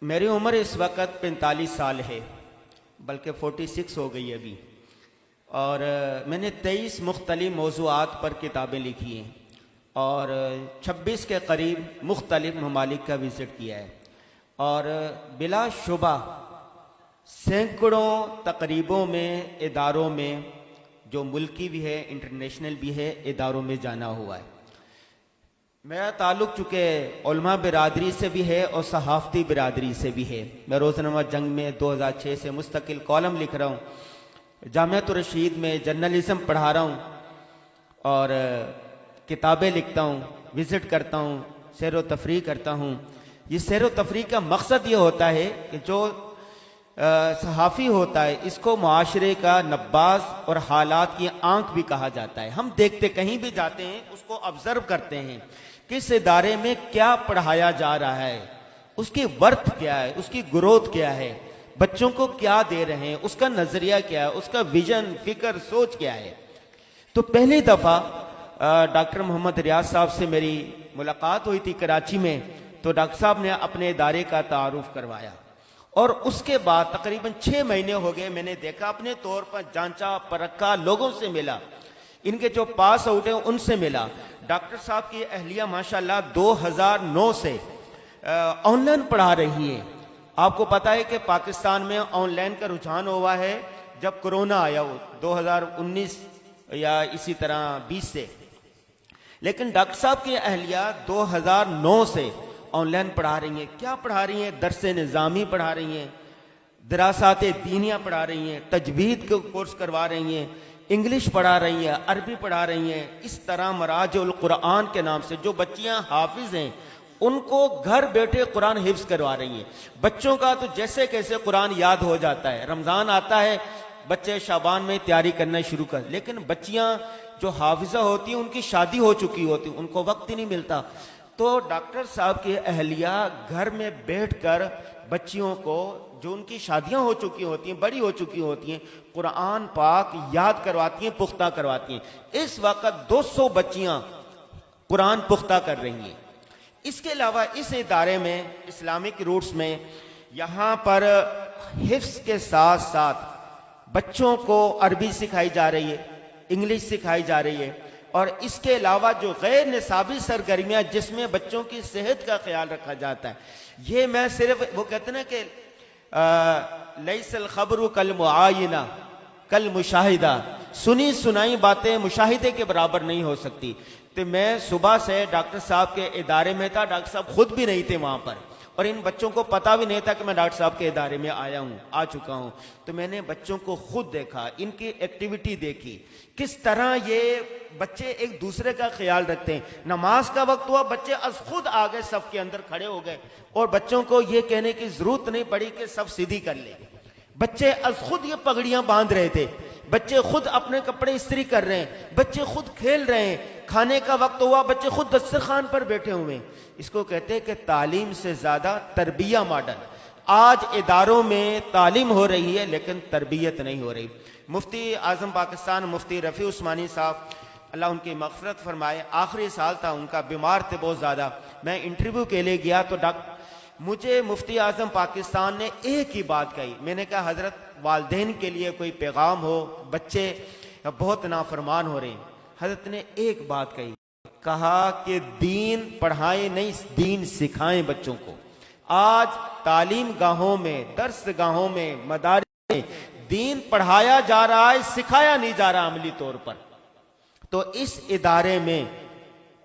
میری عمر اس وقت 45 سال ہے، بلکہ 46 ہو گئی ابھی، اور میں نے 23 مختلف موضوعات پر کتابیں لکھی ہیں اور 26 کے قریب مختلف ممالک کا وزٹ کیا ہے، اور بلا شبہ سینکڑوں تقریبوں میں، اداروں میں، جو ملکی بھی ہے انٹرنیشنل بھی ہے، اداروں میں جانا ہوا ہے۔ میرا تعلق چونکہ علماء برادری سے بھی ہے اور صحافتی برادری سے بھی ہے۔ میں روزنامہ جنگ میں 2006 سے مستقل کالم لکھ رہا ہوں، جامعۃ الرشید میں جرنلزم پڑھا رہا ہوں اور کتابیں لکھتا ہوں، وزٹ کرتا ہوں، سیر و تفریح کرتا ہوں۔ یہ سیر و تفریح کا مقصد یہ ہوتا ہے کہ جو صحافی ہوتا ہے اس کو معاشرے کا نباز اور حالات کی آنکھ بھی کہا جاتا ہے۔ ہم دیکھتے، کہیں بھی جاتے ہیں اس کو آبزرو کرتے ہیں، کس ادارے میں کیا پڑھایا جا رہا ہے، اس کی ورتھ کیا ہے، اس کی گروتھ کیا ہے، بچوں کو کیا دے رہے ہیں، اس کا نظریہ کیا ہے، اس کا ویژن، فکر، سوچ کیا ہے۔ تو پہلی دفعہ ڈاکٹر محمد ریاض صاحب سے میری ملاقات ہوئی تھی کراچی میں، تو ڈاکٹر صاحب نے اپنے ادارے کا تعارف کروایا، اور اس کے بعد تقریباً 6 مہینے ہو گئے، میں نے دیکھا، اپنے طور پر جانچا پرکھا، لوگوں سے ملا، ان کے جو پاس آؤٹ ہیں ان سے ملا۔ ڈاکٹر صاحب کی اہلیہ ماشاءاللہ 2009 سے آن لائن پڑھا رہی ہے۔ آپ کو پتا ہے کہ پاکستان میں آن لائن کا رجحان ہوا ہے جب کرونا آیا ہو 2019 یا اسی طرح 20 سے، لیکن ڈاکٹر صاحب کی اہلیہ 2009 سے آن لائن پڑھا رہی ہیں۔ کیا پڑھا رہی ہیں؟ درس نظامی پڑھا رہی ہیں، دراسات دینیہ پڑھا رہی ہیں، تجوید کے کورس کروا رہی ہیں، انگلش پڑھا رہی ہیں، عربی پڑھا رہی ہیں۔ اس طرح مراجع القرآن کے نام سے جو بچیاں حافظ ہیں ان کو گھر بیٹھے قرآن حفظ کروا رہی ہیں۔ بچوں کا تو جیسے کیسے قرآن یاد ہو جاتا ہے، رمضان آتا ہے بچے شعبان میں تیاری کرنا شروع کر، لیکن بچیاں جو حافظہ ہوتی ہیں ان کی شادی ہو چکی ہوتی، ان کو وقت ہی نہیں ملتا۔ تو ڈاکٹر صاحب کی اہلیہ گھر میں بیٹھ کر بچیوں کو جو ان کی شادیاں ہو چکی ہوتی ہیں، بڑی ہو چکی ہوتی ہیں، قرآن پاک یاد کرواتی ہیں، پختہ کرواتی ہیں۔ اس وقت 200 بچیاں قرآن پختہ کر رہی ہیں۔ اس کے علاوہ اس ادارے میں اسلامک روٹس میں یہاں پر حفظ کے ساتھ ساتھ بچوں کو عربی سکھائی جا رہی ہے، انگلش سکھائی جا رہی ہے، اور اس کے علاوہ جو غیر نصابی سرگرمیاں جس میں بچوں کی صحت کا خیال رکھا جاتا ہے، یہ میں صرف وہ کہتے ہیں کہ لیس الخبر کالمعاینہ کالمشاہدہ، سنی سنائی باتیں مشاہدے کے برابر نہیں ہو سکتی۔ تو میں صبح سے ڈاکٹر صاحب کے ادارے میں تھا، ڈاکٹر صاحب خود بھی نہیں تھے وہاں پر، اور ان بچوں کو پتا بھی نہیں تھا کہ میں ڈاکٹر صاحب کے ادارے میں آ چکا ہوں۔ تو میں نے بچوں کو خود دیکھا، ان کی ایکٹیویٹی دیکھی، کس طرح یہ بچے ایک دوسرے کا خیال رکھتے ہیں۔ نماز کا وقت ہوا، بچے از خود آگے صف کے اندر کھڑے ہو گئے، اور بچوں کو یہ کہنے کی ضرورت نہیں پڑی کہ صف سیدھی کر لے۔ بچے از خود یہ پگڑیاں باندھ رہے تھے، بچے خود اپنے کپڑے استری کر رہے ہیں، بچے خود کھیل رہے ہیں، کھانے کا وقت ہوا بچے خود دسترخوان پر بیٹھے ہوئے ہیں۔ اس کو کہتے ہیں کہ تعلیم سے زیادہ تربیہ ماڈل۔ آج اداروں میں تعلیم ہو رہی ہے لیکن تربیت نہیں ہو رہی۔ مفتی اعظم پاکستان مفتی رفیع عثمانی صاحب، اللہ ان کی مغفرت فرمائے، آخری سال تھا ان کا، بیمار تھے بہت زیادہ۔ میں انٹرویو کے لیے گیا تو مجھے مفتی اعظم پاکستان نے ایک ہی بات کہی، میں نے کہا حضرت والدین کے لیے کوئی پیغام ہو، بچے بہت نافرمان ہو رہے ہیں۔ حضرت نے ایک بات کہی، کہا کہ دین پڑھائیں نہیں، دین سکھائیں بچوں کو۔ آج تعلیم گاہوں میں، درس گاہوں میں، مدارس میں دین پڑھایا جا رہا ہے، سکھایا نہیں جا رہا عملی طور پر۔ تو اس ادارے میں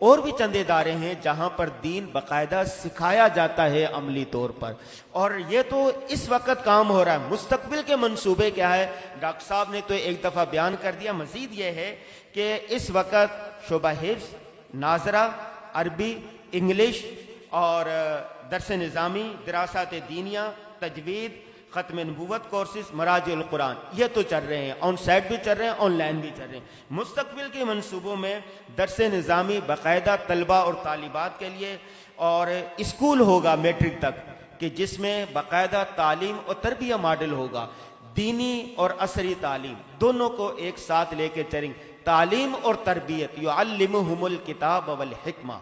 اور بھی چند ادارے ہیں جہاں پر دین باقاعدہ سکھایا جاتا ہے عملی طور پر، اور یہ تو اس وقت کام ہو رہا ہے۔ مستقبل کے منصوبے کیا ہے؟ ڈاکٹر صاحب نے تو ایک دفعہ بیان کر دیا، مزید یہ ہے کہ اس وقت شعبہ حفظ، ناظرہ، عربی، انگلش اور درس نظامی، دراسات دینیہ، تجوید، ختم نبوت کورسز، مراجع القرآن، یہ تو چل رہے ہیں، آن سائٹ بھی چل رہے ہیں، آن لائن بھی چل رہے ہیں۔ مستقبل کے منصوبوں میں درس نظامی باقاعدہ طلبہ اور طالبات کے لیے، اور اسکول ہوگا میٹرک تک کہ جس میں باقاعدہ تعلیم اور تربیہ ماڈل ہوگا، دینی اور عصری تعلیم دونوں کو ایک ساتھ لے کے چلیں۔ تعلیم اور تربیت، یعلمہم الکتاب والحکمہ،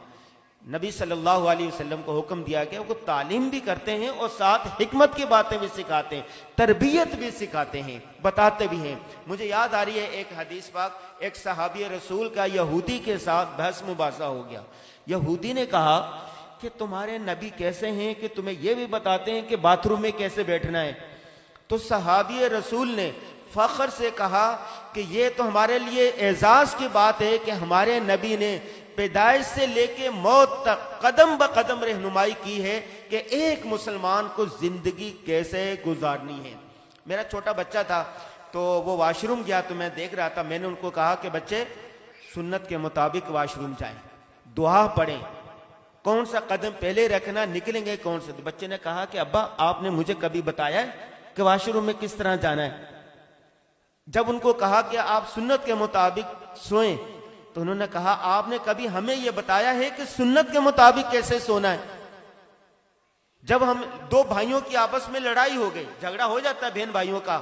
نبی صلی اللہ علیہ وسلم کو حکم دیا گیا وہ تعلیم بھی کرتے ہیں اور ساتھ حکمت کی باتیں بھی سکھاتے ہیں، تربیت بھی سکھاتے ہیں، بتاتے بھی ہیں۔ مجھے یاد آ رہی ہے ایک حدیث پاک، ایک صحابی رسول کا یہودی کے ساتھ بحث مباحثہ ہو گیا۔ یہودی نے کہا کہ تمہارے نبی کیسے ہیں کہ تمہیں یہ بھی بتاتے ہیں کہ باتھ روم میں کیسے بیٹھنا ہے؟ تو صحابی رسول نے فخر سے کہا کہ یہ تو ہمارے لیے اعزاز کی بات ہے کہ ہمارے نبی نے پیدائش سے لے کے موت تک قدم بقدم رہنمائی کی ہے کہ ایک مسلمان کو زندگی کیسے گزارنی ہے۔ میرا چھوٹا بچہ تھا تو وہ واش روم گیا تو میں دیکھ رہا تھا، میں نے ان کو کہا کہ بچے سنت کے مطابق واش روم جائیں، دعا پڑھیں، کون سا قدم پہلے رکھنا، نکلیں گے کون سے۔ بچے نے کہا کہ ابا آپ نے مجھے کبھی بتایا ہے کہ واش روم میں کس طرح جانا ہے؟ جب ان کو کہا کہ آپ سنت کے مطابق سوئیں تو انہوں نے کہا آپ نے کبھی ہمیں یہ بتایا ہے کہ سنت کے مطابق کیسے سونا ہے؟ جب ہم دو بھائیوں کی آپس میں لڑائی ہو گئی، جھگڑا ہو جاتا ہے بہن بھائیوں کا،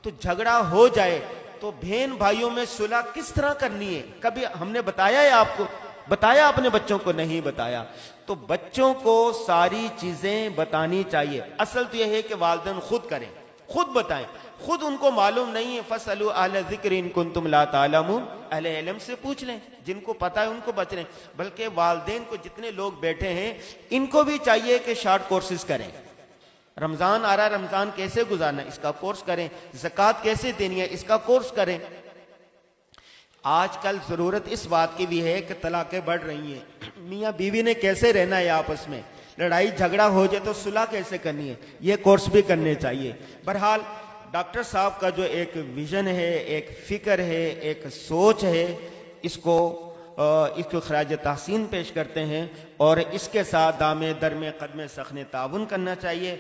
تو جھگڑا ہو جائے تو بہن بھائیوں میں صلح کس طرح کرنی ہے کبھی ہم نے بتایا ہے آپ کو؟ بتایا اپنے بچوں کو؟ نہیں بتایا۔ تو بچوں کو ساری چیزیں بتانی چاہیے۔ اصل تو یہ ہے کہ والدین خود کریں، خود بتائیں، خود ان کو معلوم نہیں ہے فَاسْأَلُوا أَهْلَ الذِّكْرِ إِن كُنتُمْ لَا تَعْلَمُونَ، اہل علم سے پوچھ لیں، جن کو پتہ ہے ان کو بچ لیں۔ بلکہ والدین کو جتنے لوگ بیٹھے ہیں ان کو بھی چاہیے کہ شارٹ کورسز کریں۔ رمضان آ رہا ہے، رمضان کیسے گزارنا ہے اس کا کورس کریں، زکوٰۃ کیسے دینی ہے اس کا کورس کریں۔ آج کل ضرورت اس بات کی بھی ہے کہ طلاقیں بڑھ رہی ہیں، میاں بیوی نے کیسے رہنا ہے آپس میں، لڑائی جھگڑا ہو جائے تو صلح کیسے کرنی ہے، یہ کورس بھی کرنے چاہیے۔ بہرحال ڈاکٹر صاحب کا جو ایک ویژن ہے، ایک فکر ہے، ایک سوچ ہے، اس کو خراج تحسین پیش کرتے ہیں، اور اس کے ساتھ دامے درمے قدمے سخن تعاون کرنا چاہیے۔